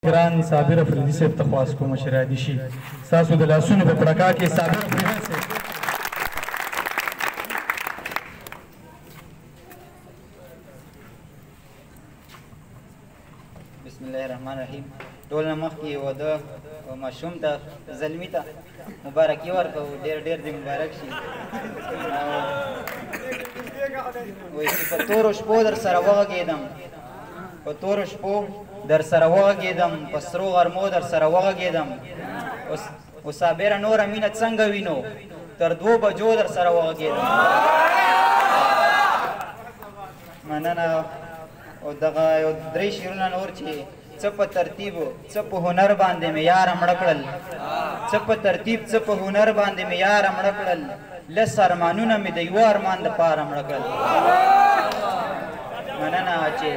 ګران صابر افریدي صاحب ته خواست کوم چې رادي شي ستاسو د لاسونو په پړکا کې صابر افریدي صاحب. بسم الله الرحمن الرحیم. ټول نه مخکې واده ماشوم ته زلمي ته مبارکي ورکوو. ډېر ډېر دې مبارک شي. وایي چې په تورو شپو در سره وغږېدم، په تورو شپو در سره وغږېدم، په سرو غرمو در سره وغږېدم. او صابره نوره مینه څنګه وینو، تر 2 بجو در سره وغږېدم. مننه. او دغه یو 3 شعرونه نور چې څه په ترتیب څه په هنر باندې مې یاره مړه کړل، څه په ترتیب څه په هنر باندې مې یاره مړه کړل، لس ارمانونه مې د یوه ارمان دپاره مړه کړل. مننه چې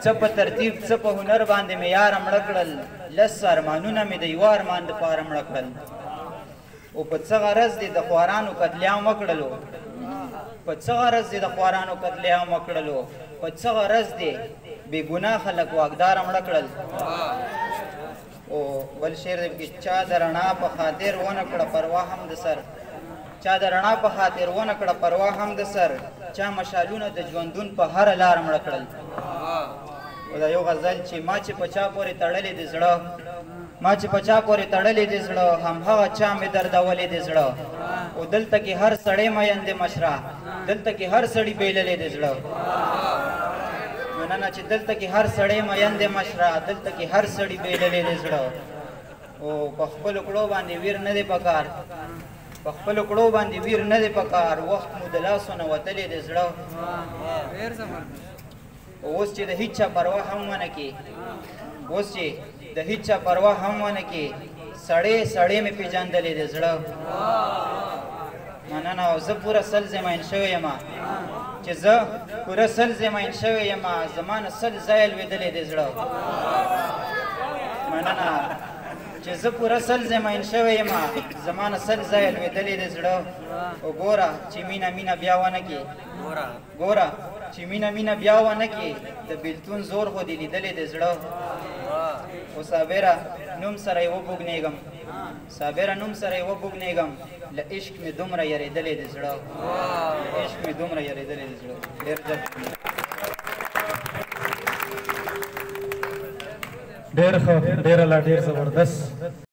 څه په ترتیب څه په هنر باندې مې یاره مړه کړل، لس ارمانونه مې د یوه ارمان دپاره مړه کړل. او په څه غرض دې د خوارانو قتلیام وکړلو، په څه غرض دې د خوارانو قتلیام وکړلو، په څه غرض دې بې ګناه خلک واکداره مړه کړل. او بل شعر دی کې چا د رڼا په خاطر ونه کړه پروا هم د سر، چا د رڼا په خاطر ونه کړه پروا هم د سر، چا مشالونه د ژوندون په هره لاره مړه کړل. او دا یو غزل چې ما چې په چا پورې تړلې د زړه، ما چې په چا پورې تړلې د زړه، همهغه چا مې دردولې د زړه. او دلته کې هر سړی مین د مشره، دلته کې هر سړی بیللې د زړه. مننه چې دلته کې هر سړی مین د مشره، دلته کې هر سړی بیللې د زړه. او په خپلو کړو باندې ویر نه دی پکار، په خپلو کړو باندې ویر نه دی پکار، وخت مو د لاسو نه وتلې د زړه. اوس چې د هیڅ چا پروا هم ونه کې، اوس چې د هیڅ چا پروا هم ونه کې، سړی سړی مې پېژندلې د زړه. مننه. او زه پوره سل زمین شوی یم، چې زه پوره سل زمین شوی یم، زما نه سل ځایه لوېدلې د زړه. مننه. چې زه پوره سل زمین شوی یم، زما نه سل ځایه لوېدلې د زړه. او ګوره چې مینه مینه بیا ونه کې، ګوره چې مینه مینه بیا ونه کې، د بېلتون زور خو دې لیدلې د زړه. او صابره نوم سره یې وبوږنېږم، صابره نوم سره یې وبوږنېږم، له عشق مې دومره یېرېدلې د زړه، عشق مې دومره یېرېدلې د زړه. ډېر ډېر ښه، ډېره لا ډېر زبردست.